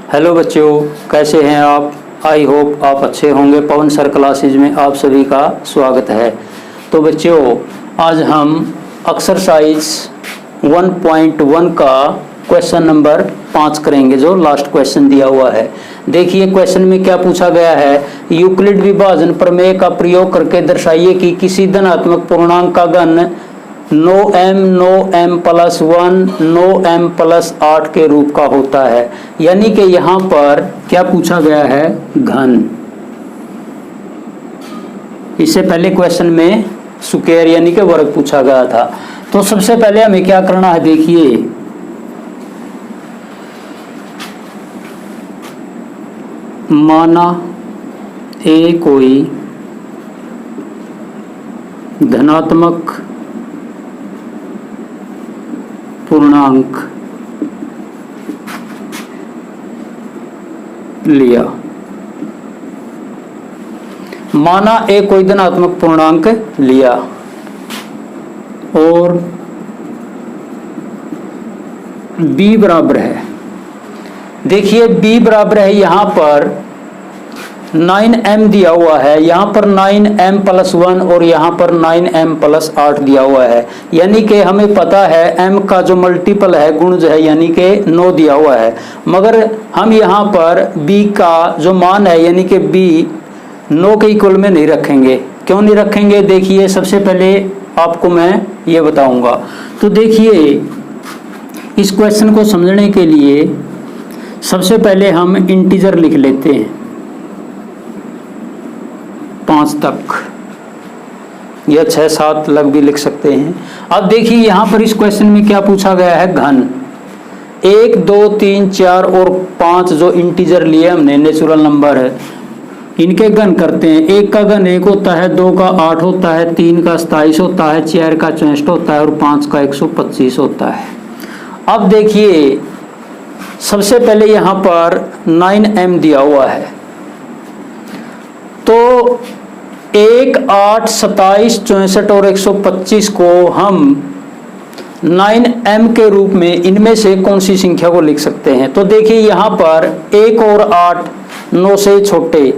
Hello बच्चों, कैसे हैं आप? आई होप आप अच्छे होंगे। पवन सर क्लासेज में आप सभी का स्वागत है। तो बच्चों, आज हम एक्सरसाइज 1.1 का क्वेश्चन नंबर 5 करेंगे, जो लास्ट क्वेश्चन दिया हुआ है। देखिए क्वेश्चन में क्या पूछा गया है। यूक्लिड विभाजन प्रमेय का प्रयोग करके दर्शाइए कि किसी धनात्मक पूर्णांक का घन नो m प्लस 1 नो m प्लस 8 के रूप का होता है। यानी कि यहाँ पर क्या पूछा गया है, घन। इससे पहले क्वेश्चन में स्क्वायर यानी कि वर्ग पूछा गया था। तो सबसे पहले हमें क्या करना है, देखिए माना ए कोई धनात्मक पूर्णांक लिया। माना ए कोई धनात्मक पूर्णांक लिया और b बराबर है। देखिए b बराबर है, यहां पर 9m दिया हुआ है, यहाँ पर 9m प्लस 1 और यहाँ पर 9m प्लस 8 दिया हुआ है। यानी कि हमें पता है m का जो मल्टीपल है, गुणज है, यानी कि 9 दिया हुआ है। मगर हम यहाँ पर b का जो मान है यानी कि b 9 के इक्वल में नहीं रखेंगे। क्यों नहीं रखेंगे, देखिए सबसे पहले आपको मैं ये बताऊंगा। तो देखिए इस क्वेश्चन को समझने के लिए सबसे पहले हम इंटीजर लिख लेते हैं 5 तक, या 6 7 लग भी लिख सकते हैं। अब देखिए यहाँ पर इस क्वेश्चन में क्या पूछा गया है, घन। 1 2 3 4 और 5 जो इंटीजर लिए हमने, नेचुरल नंबर है, इनके घन करते हैं। 1 का घन 1 होता है, 2 का 8 होता है, 3 का 27 होता है, 4 का 64 होता है और 5 का 125 होता है। अब देखिए सबसे पहले यहाँ पर 9m दिया हुआ है, तो 1 8 27 64 और 125 को हम 9m के रूप में इनमें से कौन सी संख्या को लिख सकते हैं। तो देखिए यहाँ पर 1 और 8 9 से छोटे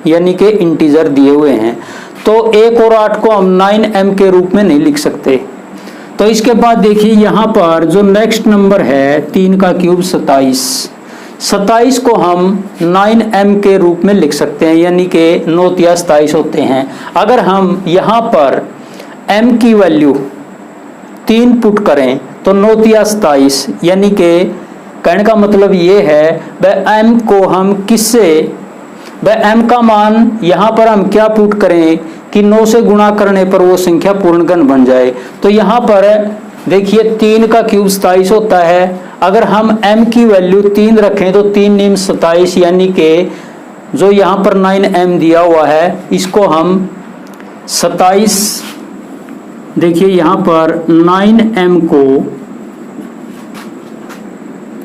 यानी कि इंटीजर दिए हुए हैं, तो 1 और 8 को हम 9m के रूप में नहीं लिख सकते। तो इसके बाद देखिए यहाँ पर जो नेक्स्ट नंबर है 3 का क्यूब 27 को हम 9m के रूप में लिख सकते हैं, यानी कि 9 तिया 27 होते हैं। अगर हम यहाँ पर m की वैल्यू 3 पुट करें तो 9 तिया 27, यानी कि कहने का मतलब ये है वह m को हम किससे, वह m का मान यहाँ पर हम क्या पुट करें कि 9 से गुणा करने पर वो संख्या पूर्णघन बन जाए। तो यहाँ पर देखिए 3 का क्यूब 27 होता है। अगर हम m की वैल्यू 3 रखें तो 3 नीम 27, यानी कि जो यहाँ पर 9m दिया हुआ है इसको हम 27, देखिए यहाँ पर 9m को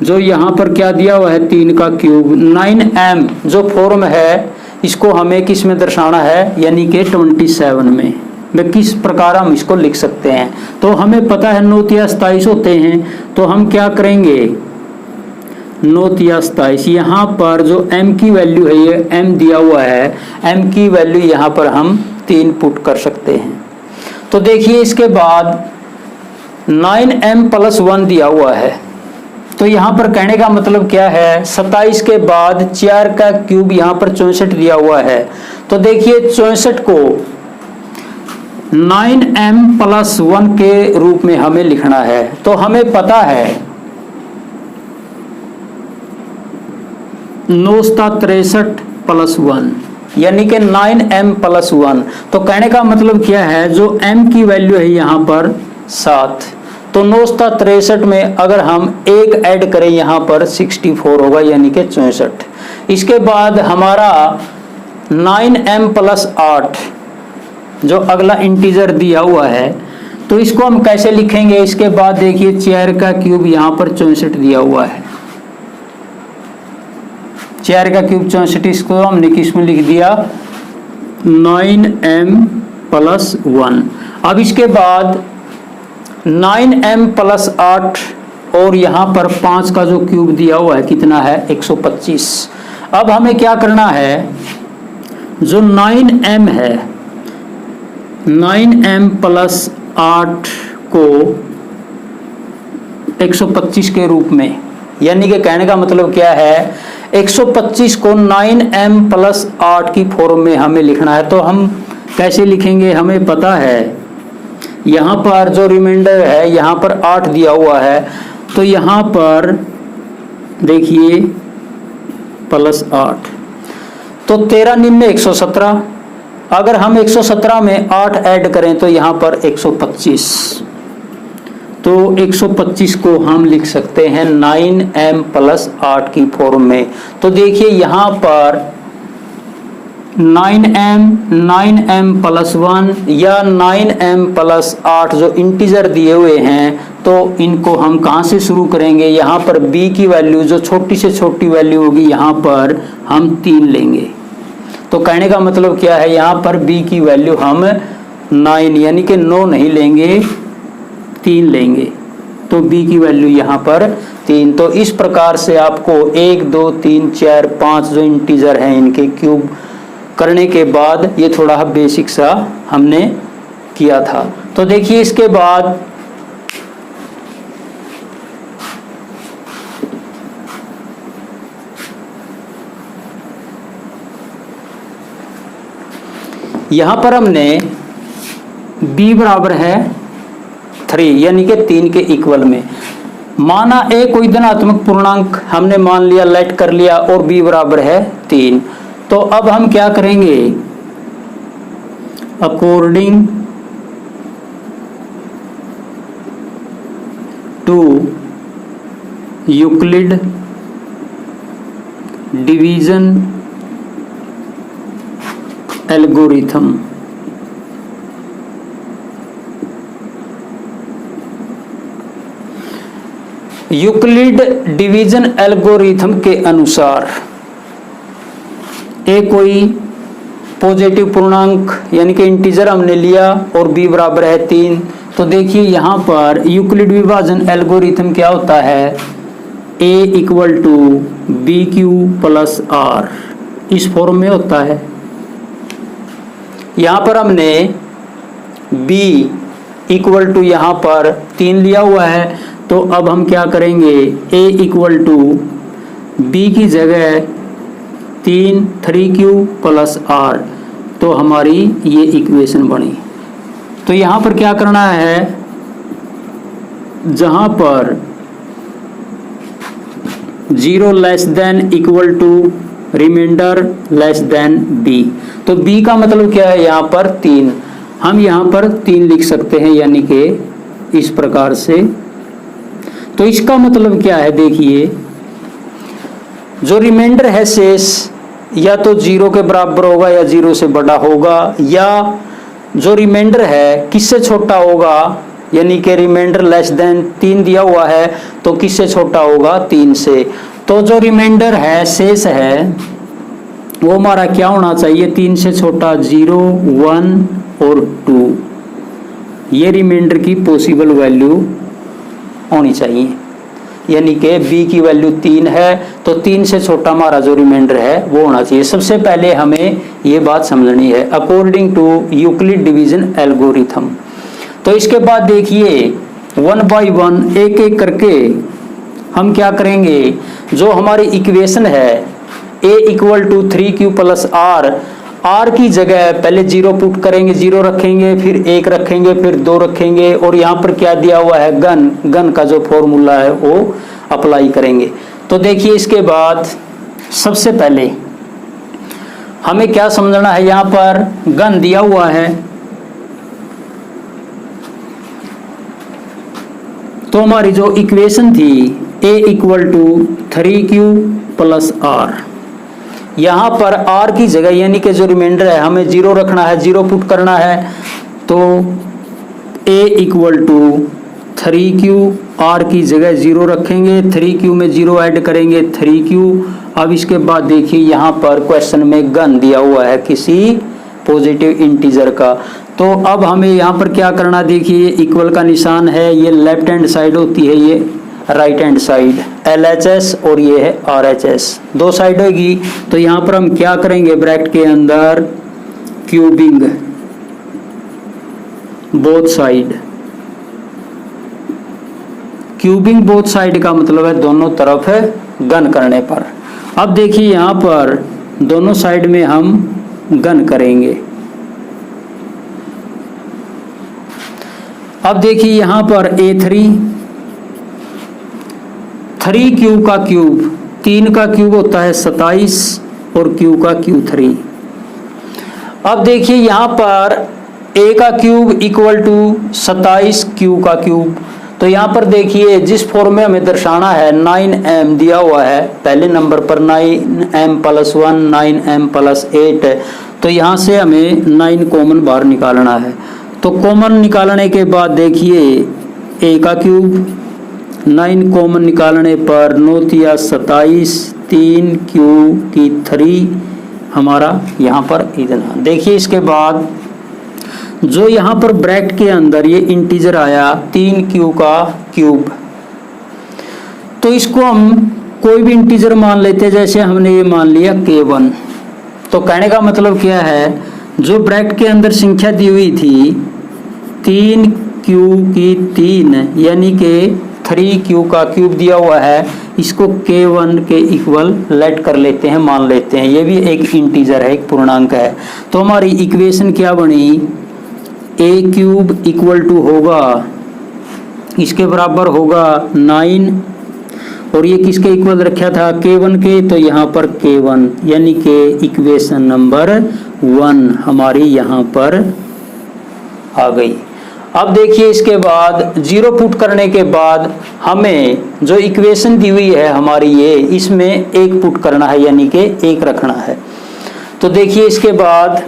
जो यहाँ पर क्या दिया हुआ है 3 का क्यूब, 9m जो फॉर्म है इसको हमें किस में दर्शाना है, यानी कि 27 में। वे किस प्रकार हम इसको लिख सकते हैं। तो हमें पता है 9 तिया 27 होते हैं, तो हम क्या करेंगे 9 तिया 27, यहाँ पर जो m की वैल्यू है ये m दिया हुआ है, m की वैल्यू यहाँ पर हम 3 पुट कर सकते हैं। तो देखिए इसके बाद 9m प्लस 1 दिया हुआ है, तो यहाँ पर कहने का मतलब क्या है, 27 के बाद 4 का क्यूब यहाँ पर 64 दिया हुआ है। तो देखिए 64 को 9m प्लस 1 के रूप में हमें लिखना है। तो हमें पता है 9 63 प्लस 1, यानी कि 9m प्लस 1। तो कहने का मतलब क्या है, जो m की वैल्यू है यहाँ पर 7, तो 9 63 में अगर हम 1 ऐड करें यहाँ पर 64 होगा, यानी कि 64। इसके बाद हमारा 9m प्लस 8 जो अगला इंटीजर दिया हुआ है, तो इसको हम कैसे लिखेंगे। इसके बाद देखिए 4 का क्यूब यहाँ पर 64 दिया हुआ है, 4 का क्यूब 64, इसको हमने किस में लिख दिया 9m प्लस 1। अब इसके बाद 9m प्लस 8 और यहाँ पर 5 का जो क्यूब दिया हुआ है कितना है 125। अब हमें क्या करना है, जो 9m है 9m प्लस 8 को 125 के रूप में, यानी कि कहने का मतलब क्या है 125 को 9m प्लस 8 की फॉर्म में हमें लिखना है। तो हम कैसे लिखेंगे, हमें पता है यहाँ पर जो रिमाइंडर है यहाँ पर 8 दिया हुआ है, तो यहाँ पर देखिए प्लस 8 तो 13 निम्न 117। अगर हम 117 में 8 ऐड करें तो यहाँ पर 125, तो 125 को हम लिख सकते हैं 9m प्लस 8 की फॉर्म में। तो देखिए यहाँ पर 9m प्लस 1 या 9m प्लस 8 जो इंटीजर दिए हुए हैं, तो इनको हम कहाँ से शुरू करेंगे, यहाँ पर b की वैल्यू जो छोटी से छोटी वैल्यू होगी यहाँ पर हम 3 लेंगे। तो कहने का मतलब क्या है, यहाँ पर b की वैल्यू हम 9 यानी कि 9 नहीं लेंगे 3 लेंगे, तो b की वैल्यू यहाँ पर 3। तो इस प्रकार से आपको 1 2 3 4 5 जो इंटीजर हैं इनके क्यूब करने के बाद ये थोड़ा बेसिक सा हमने किया था। तो देखिए इसके बाद यहाँ पर हमने b बराबर है 3 यानी कि 3 के इक्वल में माना a कोई धनात्मक पूर्णांक हमने मान लिया, लेट कर लिया, और b बराबर है 3। तो अब हम क्या करेंगे, according to Euclid division algorithm, Euclid division algorithm के अनुसार ए कोई पॉजिटिव पूर्णांक यानी कि इंटीजर हमने लिया और b बराबर है 3। तो देखिए यहाँ पर यूक्लिड विभाजन एल्गोरिथम क्या होता है, a equal to b q plus r, इस फॉर्म में होता है। यहाँ पर हमने b इक्वल टू यहाँ पर 3 लिया हुआ है, तो अब हम क्या करेंगे, a इक्वल टू b की जगह 3 प्लस r, तो हमारी ये इक्वेशन बनी। तो यहाँ पर क्या करना है, जहाँ पर 0 less than equal to remainder less than b, तो b का मतलब क्या है यहाँ पर 3, हम यहाँ पर 3 लिख सकते हैं यानी कि इस प्रकार से। तो इसका मतलब क्या है, देखिए जो रिमाइंडर है शेष या तो 0 के बराबर होगा या 0 से बड़ा होगा, या जो रिमाइंडर है किससे छोटा होगा, यानी कि रिमाइंडर लेस देन 3 दिया हुआ है तो किससे छोटा होगा, 3 से। तो जो रिमाइंडर है शेष है वो हमारा क्या होना चाहिए, 3 से छोटा 0 1 और 2, ये रिमाइंडर की पॉसिबल वैल्यू होनी चाहिए। यानी कि b की वैल्यू 3 है तो 3 से छोटा हमारा जो रिमाइंडर है वो होना चाहिए। सबसे पहले हमें ये बात समझनी है according to Euclid division algorithm. तो इसके बाद देखिए 1 बाय 1 एक एक करके हम क्या करेंगे, जो हमारी इक्वेशन है a equal to 3q plus r की जगह पहले 0 पुट करेंगे, 0 रखेंगे, फिर 1 रखेंगे, फिर 2 रखेंगे, और यहाँ पर क्या दिया हुआ है, गन का जो फॉर्मूला है वो अप्लाई करेंगे। तो देखिए इसके बाद सबसे पहले हमें क्या समझना है, यहाँ पर गन दिया हुआ है तो हमारी जो इक्वेशन थी a equal to 3q plus r, यहाँ पर r की जगह यानी कि जो रिमाइंडर है हमें 0 रखना है, 0 पुट करना है, तो a equal to 3q, r की जगह 0 रखेंगे, 3q में 0 ऐड करेंगे 3q। अब इसके बाद देखिए यहाँ पर क्वेश्चन में गन दिया हुआ है किसी पॉजिटिव इंटीजर का, तो अब हमें यहाँ पर क्या करना, देखिए इक्वल का निशान है, ये लेफ्ट हैंड साइड होती है, ये राइट हैंड साइड LHS और ये है RHS, दो साइड होगी। तो यहाँ पर हम क्या करेंगे, ब्रैकेट के अंदर cubing both side. Cubing both side का मतलब है दोनों तरफ गन करने पर। अब देखिए यहाँ पर दोनों साइड में हम गन करेंगे। अब देखिए यहाँ पर A3 3 क्यूब का क्यूब, 3 का क्यूब होता है 27 और क्यूब का क्यूब 3। अब देखिए यहाँ पर A का क्यूब इक्वल टू 27 क्यूब का क्यूब। तो यहाँ पर देखिए जिस फॉर्म में हमें दर्शाना है 9m दिया हुआ है, पहले नंबर पर 9m + 1 9m + 8 है। तो यहाँ से हमें 9 कॉमन बाहर निकालना है। तो कॉमन निकालने के बाद देखिए A का क्यूब 9 कॉमन निकालने पर 9 × 27 3 क्यूब की 3 हमारा यहाँ पर इतना। देखिए इसके बाद जो यहाँ पर ब्रैकेट के अंदर ये इंटीजर आया 3 क्यूब का क्यूब, तो इसको हम कोई भी इंटीजर मान लेते हैं। जैसे हमने ये मान लिया K1। तो कहने का मतलब क्या है, जो ब्रैकेट के अंदर संख्या दी हुई थी 3 क्यूब की 3 यानी कि 3 क्यूब का क्यूब दिया हुआ है, इसको K1 के इक्वल लेट कर लेते हैं, मान लेते हैं। ये भी एक इंटीजर है, एक पूर्णांक है। तो हमारी इक्वेशन क्या बनी, A क्यूब इक्वल टू होगा, इसके बराबर होगा 9 और ये किसके इक्वल रखा था, K1 के। तो यहाँ पर K1 यानी कि इक्वेशन नंबर 1 हमारी यहाँ पर आ गई। अब देखिए इसके बाद 0 पुट करने के बाद हमें जो इक्वेशन दी हुई है हमारी ये, इसमें 1 पुट करना है यानी कि 1 रखना है। तो देखिए इसके बाद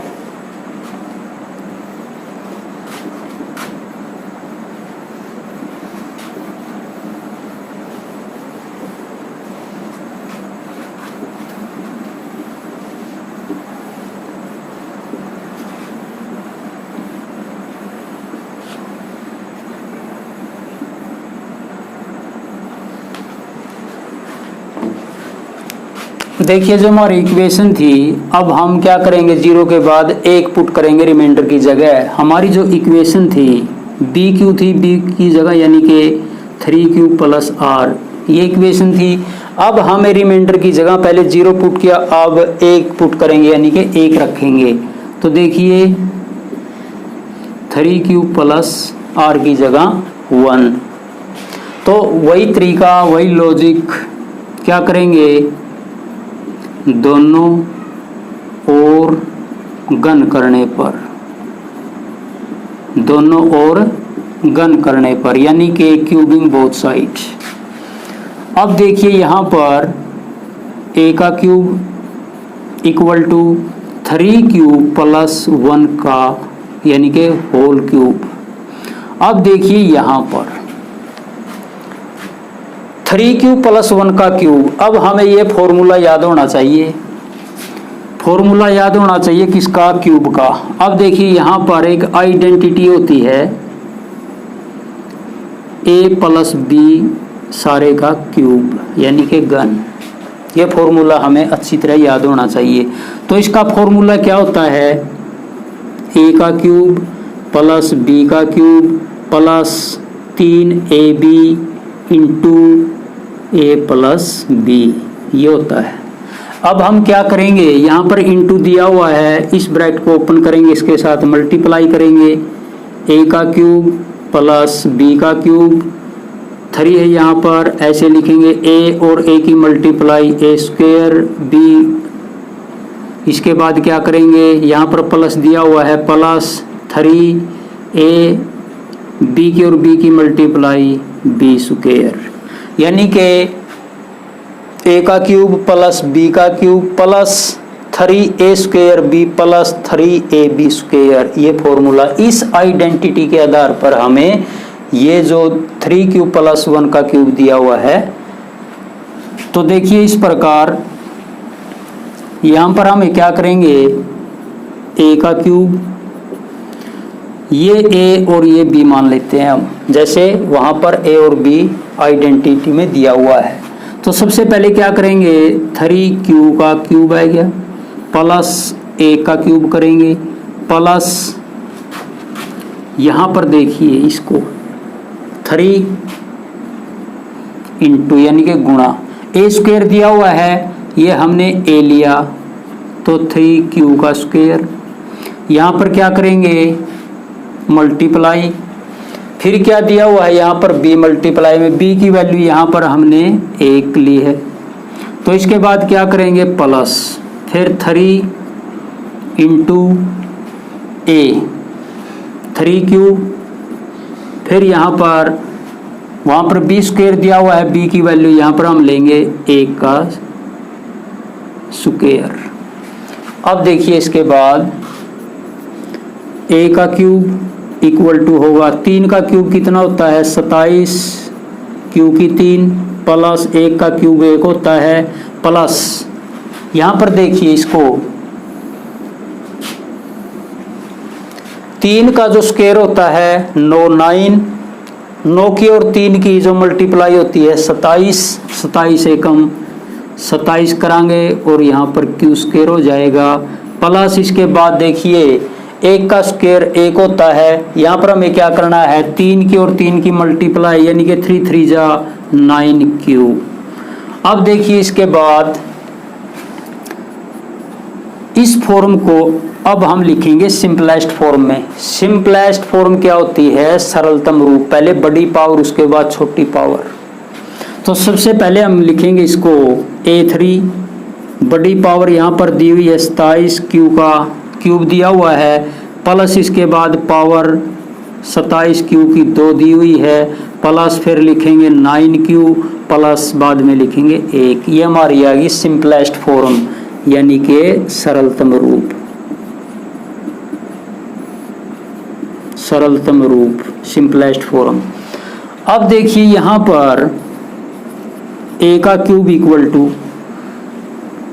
देखिए जो हमारी इक्वेशन थी, अब हम क्या करेंगे, 0 के बाद 1 पुट करेंगे रिमाइंडर की जगह। हमारी जो इक्वेशन थी BQ थी, B की जगह यानी कि 3Q + R, ये इक्वेशन थी। अब हमें रिमाइंडर की जगह पहले 0 पुट किया, अब 1 पुट करेंगे यानी कि 1 रखेंगे। तो देखिए 3Q + R की जगह 1। तो वही तरीका, वही लॉजिक, क्या करेंगे, दोनों ओर गन करने पर, दोनों ओर गन करने पर यानी कि क्यूबिंग बोथ साइड्स। अब देखिए यहाँ पर A का क्यूब इक्वल टू 3Q + 1 का यानी कि होल क्यूब। अब देखिए यहाँ पर 3Q + 1 का क्यूब। अब हमें ये फॉर्मूला याद होना चाहिए, फॉर्मूला याद होना चाहिए किसका, क्यूब का। अब देखिए यहाँ पर एक आइडेंटिटी होती है A + B सारे का क्यूब यानी कि घन। ये फॉर्मूला हमें अच्छी तरह याद होना चाहिए। तो इसका फॉर्मूला क्या होता है, A का क्यूब + B का क्यूब + 3AB × A + B, ये होता है। अब हम क्या करेंगे, यहाँ पर इंटू दिया हुआ है, इस ब्रैकेट को ओपन करेंगे, इसके साथ मल्टीप्लाई करेंगे। A का क्यूब + B का क्यूब, 3 है यहाँ पर, ऐसे लिखेंगे A और A की मल्टीप्लाई A² B। इसके बाद क्या करेंगे, यहाँ पर प्लस दिया हुआ है, +3A B की और B की मल्टीप्लाई B², यानी कि A का क्यूब + B का क्यूब + 3A² B + 3AB²। ये फॉर्मूला, इस आइडेंटिटी के आधार पर हमें ये जो 3Q + 1 का क्यूब दिया हुआ है। तो देखिए इस प्रकार यहाँ पर हम क्या करेंगे, A का क्यूब, ये A और ये B मान लेते हैं हम, जैसे वहाँ पर A और B आइडेंटिटी में दिया हुआ है। तो सबसे पहले क्या करेंगे, 3q का क्यूब आ गया प्लस a का क्यूब करेंगे प्लस यहाँ पर देखिए इसको 3 इंटू यानी कि गुणा a स्क्वायर दिया हुआ है, ये हमने a लिया तो 3q का स्क्वायर, यहाँ पर क्या करेंगे मल्टीप्लाई, फिर क्या दिया हुआ है यहाँ पर b मल्टीप्लाई में b की वैल्यू यहाँ पर हमने 1 ली है, तो इसके बाद क्या करेंगे प्लस फिर 3 इंटू a 3q, फिर यहाँ पर वहाँ पर b स्क्वायर दिया हुआ है, b की वैल्यू यहाँ पर हम लेंगे 1 का स्क्वायर। अब देखिए इसके बाद a का क्यूब इक्वल टू होगा 3 का क्यूब कितना होता है 27 q की 3 प्लस 1 का क्यूब 1 होता है प्लस यहाँ पर देखिए इसको 3 का जो स्क्वायर होता है 9 की और 3 की जो मल्टीप्लाई होती है 27 एकम 27 करांगे और यहाँ पर क्यू स्क्वायर हो जाएगा प्लस इसके बाद देखिए 1 का स्क्वायर 1 होता है, यहाँ पर हमें क्या करना है 3 की और 3 की मल्टीप्लाई यानी कि 3 3 जा 9q। अब देखिए इसके बाद इस फॉर्म को अब हम लिखेंगे सिंपलेस्ट फॉर्म में। सिंपलेस्ट फॉर्म क्या होती है, सरलतम रूप, पहले बड़ी पावर उसके बाद छोटी पावर। तो सबसे पहले हम लिखेंगे इसको a3 बड़ी पावर यहाँ पर दी हुई है 27 q का क्यूब दिया हुआ है प्लस इसके बाद पावर 27 q की 2 दी हुई है प्लस फिर लिखेंगे 9q प्लस बाद में लिखेंगे 1। ये हमारी आ गई सिंपलेस्ट फॉर्म यानी कि सरलतम रूप, सरलतम रूप सिंपलेस्ट फॉर्म। अब देखिए यहाँ पर a का क्यूब इक्वल टू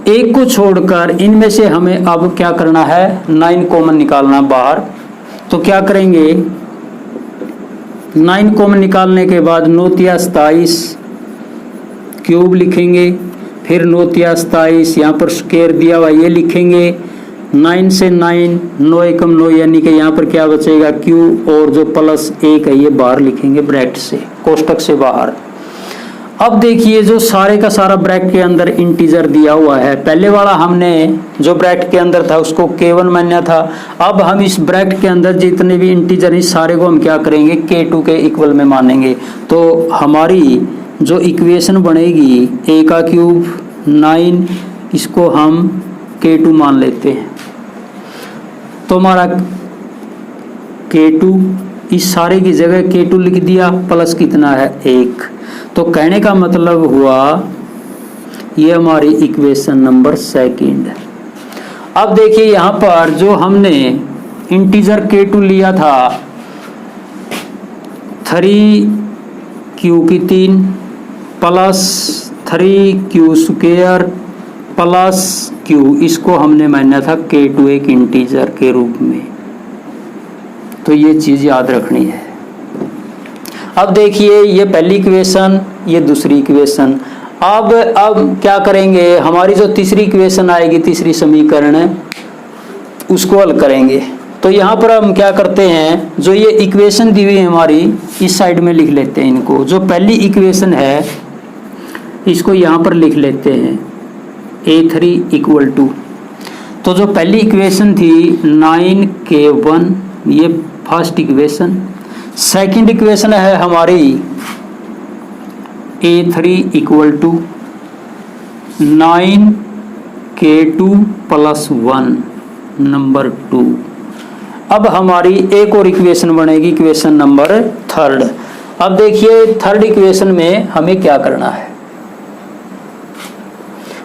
1 को छोड़कर इनमें से हमें अब क्या करना है 9 कॉमन निकालना बाहर। तो क्या करेंगे 9 कॉमन निकालने के बाद 9 तिया 27 क्यूब लिखेंगे, फिर 9 तिया 27 यहाँ पर स्क्वायर दिया हुआ ये लिखेंगे, 9 से 9 एकम 9 यानी कि यहाँ पर क्या बचेगा q और जो प्लस 1 है ये बाहर लिखेंगे ब्रैकेट से, कोष्टक से बाहर। अब देखिए जो सारे का सारा ब्रैकेट के अंदर इंटीजर दिया हुआ है, पहले वाला हमने जो ब्रैकेट के अंदर था उसको k1 माना था, अब हम इस ब्रैकेट के अंदर जितने भी इंटीजर हैं सारे को हम क्या करेंगे k2 के इक्वल में मानेंगे। तो हमारी जो इक्वेशन बनेगी a का क्यूब 9 इसको हम k2 मान लेते हैं, तो हमारा k2 इस सारे की जगह k2 लिख दिया प्लस कितना है 1। तो कहने का मतलब हुआ ये हमारी इक्वेशन नंबर 2। अब देखिए यहाँ पर जो हमने इंटीजर k2 लिया था 3q की 3 plus 3q square plus q, इसको हमने माना था k2 एक इंटीजर के रूप में। तो ये चीज़ याद रखनी है। अब देखिए ये पहली इक्वेशन ये दूसरी इक्वेशन। अब क्या करेंगे, हमारी जो तीसरी इक्वेशन आएगी तीसरी समीकरण उसको हल करेंगे। तो यहाँ पर हम क्या करते हैं, जो ये इक्वेशन दी हुई है हमारी इस साइड में लिख लेते हैं इनको। जो पहली इक्वेशन है इसको यहाँ पर लिख लेते हैं a3 इक्वल टू, तो जो पहली इक्वेशन थी 9k1 ये फर्स्ट इक्वेशन। सेकंड इक्वेशन है हमारी a3 equal to 9k2 plus 1 number 2। अब हमारी एक और इक्वेशन बनेगी इक्वेशन नंबर 3। अब देखिए थर्ड इक्वेशन में हमें क्या करना है,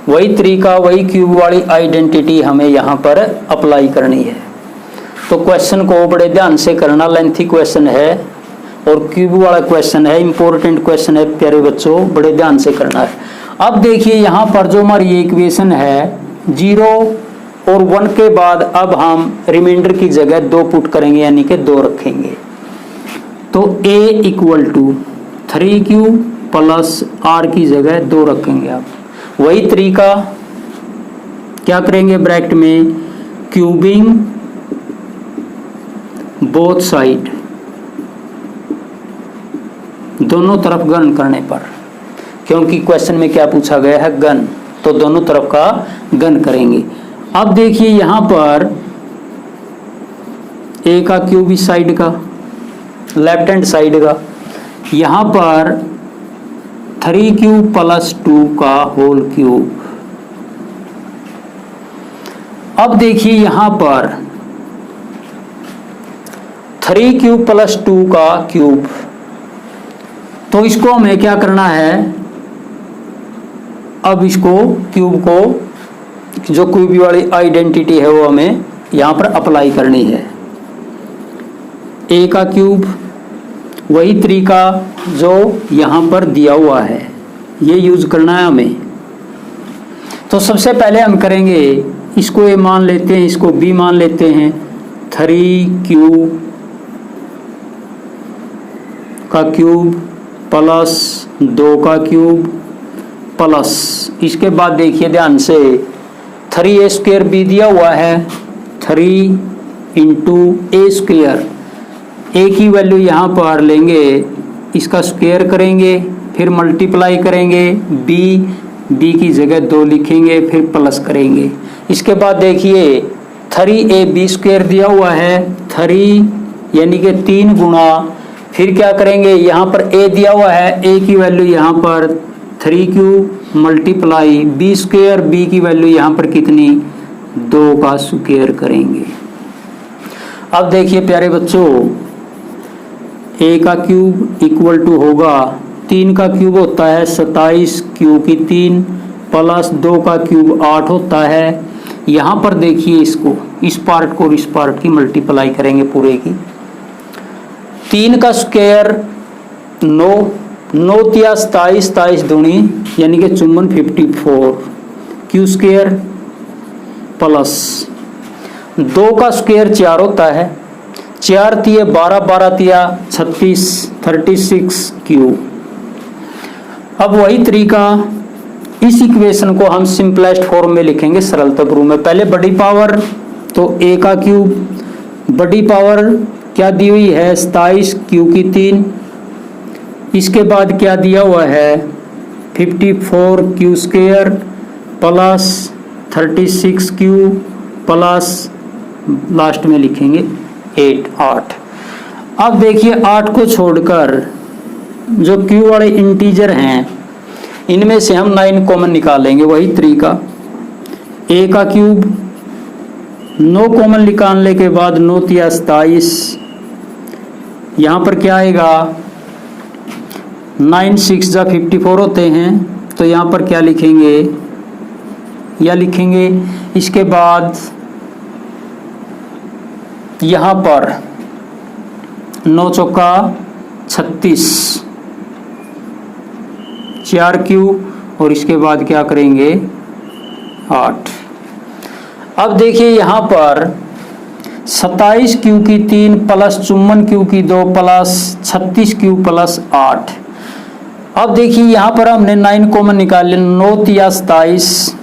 वही तरीका वही क्यूब वाली आइडेंटिटी हमें यहाँ पर अप्लाई करनी है। तो क्वेश्चन को बड़े ध्यान से करना, लेंथी क्वेश्चन है और क्यूब वाला क्वेश्चन है, इंपॉर्टेंट क्वेश्चन है प्यारे बच्चों, बड़े ध्यान से करना है। अब देखिए यहाँ पर जो हमारी ये इक्वेशन है 0 और 1 के बाद अब हम रिमाइंडर की जगह 2 पुट करेंगे यानी कि 2 रखेंगे। तो a equal to 3q plus r की जगह 2 रखेंगे आप। वही तरीका क्या करेंगे, ब्रैकेट में क्यूबिंग बोथ साइड, दोनों तरफ घन करने पर, क्योंकि क्वेश्चन में क्या पूछा गया है, घन, तो दोनों तरफ का घन करेंगे। अब देखिए यहां पर ए का क्यूब इस साइड का, लेफ्ट हैंड साइड का, यहां पर 3 क्यूब प्लस 2 का होल क्यूब। अब देखिए यहां पर 3 क्यूब प्लस 2 का क्यूब, तो इसको हमें क्या करना है, अब इसको क्यूब को, जो क्यूब वाली आइडेंटिटी है वो हमें यहां पर अप्लाई करनी है। ए का क्यूब, वही तरीका जो यहां पर दिया हुआ है ये यूज करना है हमें। तो सबसे पहले हम करेंगे, इसको ए मान लेते हैं, इसको बी मान लेते हैं, 3 क्यूब का क्यूब प्लस 2 का क्यूब प्लस, इसके बाद देखिए ध्यान से 3a स्क्वायर भी दिया हुआ है, 3 इंटू ए स्क्वायर, ए की वैल्यू यहाँ पर लेंगे, इसका स्क्वायर करेंगे, फिर मल्टीप्लाई करेंगे, बी की जगह 2 लिखेंगे, फिर प्लस करेंगे। इसके बाद देखिए 3ab स्क्वायर दिया हुआ है, 3 यानी कि 3 गुणा, फिर क्या करेंगे, यहाँ पर a दिया हुआ है, a की वैल्यू यहाँ पर 3 cube multiply b square, b की वैल्यू यहाँ पर कितनी, 2 का स्क्वायर करेंगे। अब देखिए प्यारे बच्चों, a का क्यूब इक्वल टू होगा, 3 का क्यूब होता है 27 क्यू की 3 प्लस 2 का क्यूब 8 होता है। यहाँ पर देखिए इसको, इस पार्ट को इस पार्ट की मल्टीप्लाई करेंगे पूरे की, 3 का स्क्वायर 9, 9 तिया 27, 27 दूनी यानी कि 54 क्यू स्क्वायर प्लस 2 का स्क्वायर 4 होता है, 4 तिया 12, 12 तिया 36, 36 क्यू। अब वही तरीका, इस इक्वेशन को हम सिंपलेस्ट फॉर्म में लिखेंगे, सरलता रूप में। पहले बड़ी पावर, तो a का क्यूब, बड़ी पावर क्या दी हुई है 27 क्यू की 3, इसके बाद क्या दिया हुआ है 54 Q square plus 36 Q plus last में लिखेंगे 8। अब देखिए 8 को छोड़कर जो क्यू वाले इंटीजर हैं इनमें से हम 9 कॉमन निकालेंगे। वही तरीका, a का क्यूब 9 कॉमन निकालने के बाद 9 तिया 27, यहाँ पर क्या आएगा 9 6 जा 54 होते हैं, तो यहाँ पर क्या लिखेंगे, या लिखेंगे, इसके बाद यहाँ पर 9 चौका 36, 4 क्यू, और इसके बाद क्या करेंगे 8। अब देखिए यहाँ पर 27 क्यू की 3 प्लस 54 क्यू की 2 प्लस 36 क्यू प्लस 8। अब देखिए यहाँ पर हमने 9 कॉमन निकाले, 9 तिया 27,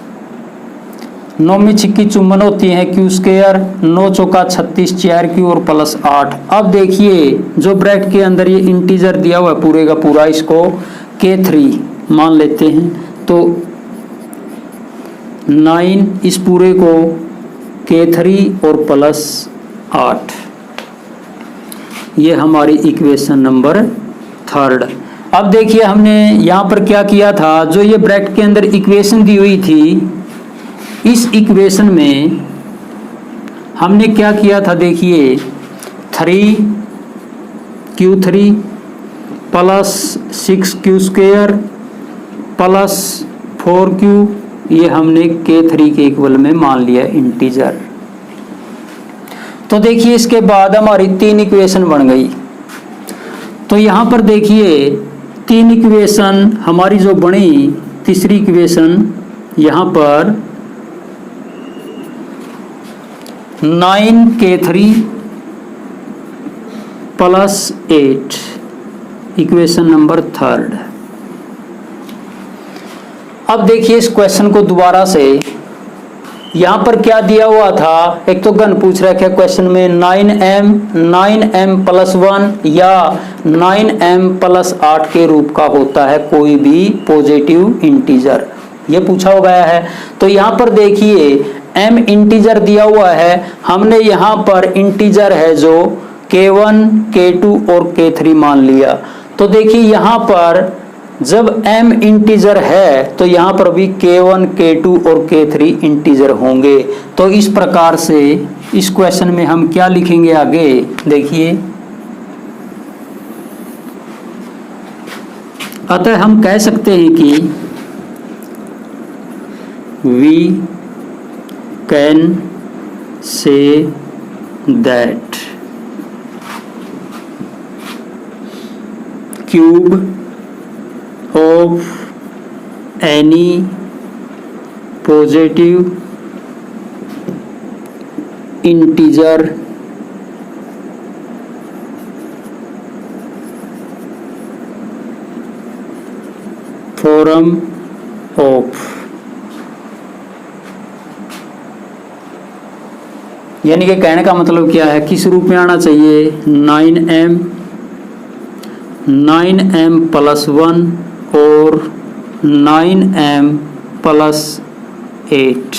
9 में 6 की 54 होती है क्यू स्क्वायर, 9 चौका 36, 4 क्यू और प्लस 8। अब देखिए जो ब्रैकेट के अंदर ये इंटीजर दिया हुआ है पूरे का पूरा, इसको K3 मान लेते हैं, तो 9 इस पूरे को K3 और प्लस 8, ये हमारी इक्वेशन नंबर 3। अब देखिए हमने यहाँ पर क्या किया था, जो ये ब्रैकेट के अंदर इक्वेशन दी हुई थी, इस इक्वेशन में हमने क्या किया था, देखिए 3Q3 plus 6Q square plus 4Q, ये हमने K3 के इक्वल में मान लिया इंटीजर। तो देखिए इसके बाद हमारी 3 इक्वेशन बन गई। तो यहाँ पर देखिए 3 इक्वेशन हमारी जो बनी, तीसरी इक्वेशन यहाँ पर 9K3 प्लस 8, इक्वेशन नंबर 3। अब देखिए इस क्वेश्चन को दोबारा से, यहाँ पर क्या दिया हुआ था, एक तो घन पूछ रखा है क्वेश्चन में 9m प्लस 1 या 9m प्लस 8 के रूप का होता है कोई भी पॉजिटिव इंटीजर, ये पूछा गया है। तो यहाँ पर देखिए m इंटीजर दिया हुआ है, हमने यहाँ पर इंटीजर है जो k1 k2 और k3 मान लिया। तो देखिए यहाँ पर जब m इंटीजर है तो यहाँ पर भी k1 k2 और k3 इंटीजर होंगे। तो इस प्रकार से इस क्वेश्चन में हम क्या लिखेंगे आगे देखिए, अतः हम कह सकते हैं कि we can say that cube of any positive integer form of, यानी कि कहने का मतलब क्या है, किस रूप में आना चाहिए, 9m प्लस 1 और 9m प्लस 8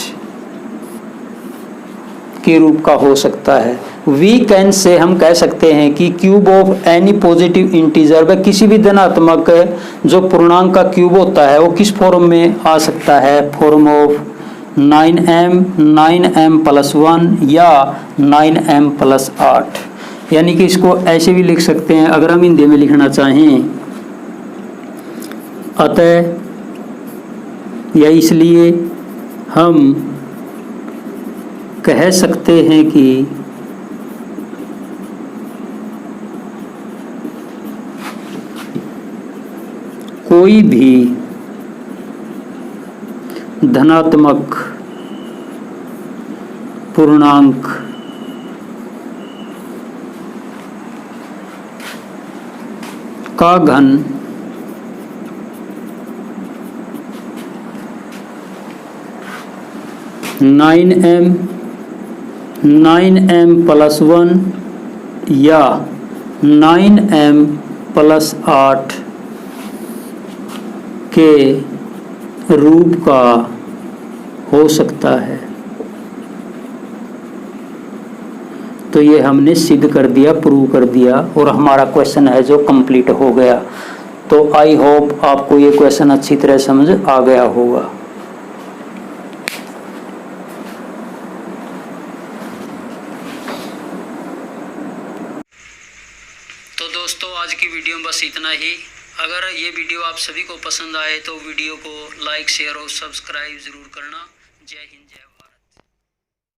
के रूप का हो सकता है। वी कैन से हम कह सकते हैं कि cube of any positive integer, वह किसी भी धनात्मक जो पूर्णांक का क्यूब होता है वो किस फॉर्म में आ सकता है, फॉर्म ऑफ 9m प्लस 1 या 9m प्लस 8। यानी कि इसको ऐसे भी लिख सकते हैं अगर हम हिंदी में लिखना चाहें, अतः या इसलिए हम कह सकते हैं कि कोई भी धनात्मक पूर्णांक का घन नाइन एम प्लस 1 या 9m प्लस 8 के रूप का हो सकता है। तो ये हमने सिद्ध कर दिया, प्रूव कर दिया और हमारा क्वेश्चन है जो कंप्लीट हो गया। तो आई होप आपको ये क्वेश्चन अच्छी तरह समझ आ गया होगा। तो दोस्तों आज की वीडियो में बस इतना ही। अगर ये वीडियो आप सभी को पसंद आए तो वीडियो को लाइक शेयर और सब्सक्राइब ज़रूर करना। जय हिंद जय भारत।